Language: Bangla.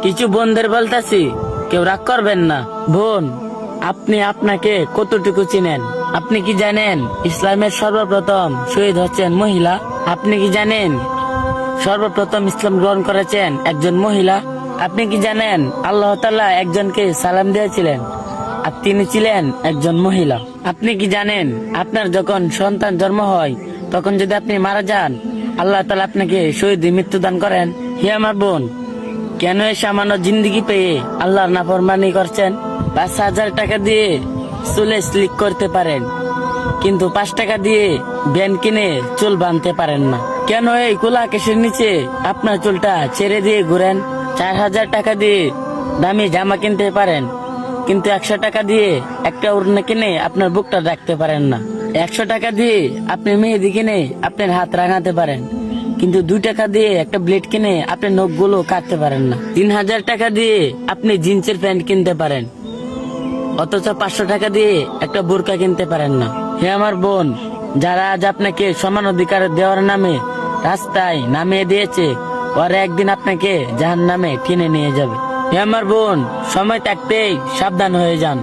কিছু বোনদের বলতেছি, কেউ রাগ করবেন না। বোন, আপনি আপনাকে কতটুকু চিনেন? আপনি কি জানেন ইসলামের সর্বপ্রথম শহীদ হচ্ছেন মহিলা? আপনি কি জানেন সর্বপ্রথম ইসলাম গ্রহণ করেছেন একজন মহিলা? আপনি কি জানেন আল্লাহ তাআলা একজনকে সালাম দিয়েছিলেন, আর তিনি ছিলেন একজন মহিলা? আপনি কি জানেন আপনার যখন সন্তান জন্ম হয়, তখন যদি আপনি মারা যান, আল্লাহ তাআলা আপনাকে শহীদ মৃত্যুদান করেন? হে আমার বোন, কেন এই সামান্য জিন্দিগি পেয়ে আল্লাহর নাফরমানি করছেন? 5,000 টাকা দিয়ে চুলে স্লিক করতে পারেন, কিন্তু 5 টাকা দিয়ে ব্যান কিনে চুল বাঁধতে পারেন না। কেন এই কুলা কেশের নিচে আপনার চুলটা ছেড়ে দিয়ে ঘুরেন? 4,000 টাকা দিয়ে দামি জামা কিনতে পারেন, কিন্তু 100 টাকা দিয়ে একটা ওড়না কিনে আপনার বুকটা রাখতে পারেন না। 100 টাকা দিয়ে আপনি মেহেদি কিনে আপনার হাত রাঙাতে পারেন, কিন্তু 2 টাকা দিয়ে একটা ব্লেড কিনে আপনার নখগুলো কাটতে পারেন না। 3,000 টাকা দিয়ে আপনি জিন্সের প্যান্ট কিনতে পারেন, অথচ 500 টাকা দিয়ে একটা বোরকা কিনতে পারেন না। হে আমার বোন, যারা আজ আপনাকে সমান অধিকার দেওয়ার নামে রাস্তায় নামিয়ে দিয়েছে, ওরা একদিন আপনাকে জাহান্নামে টেনে নিয়ে যাবে। হে আমার বোন, সময় থাকতেই সাবধান হয়ে যান।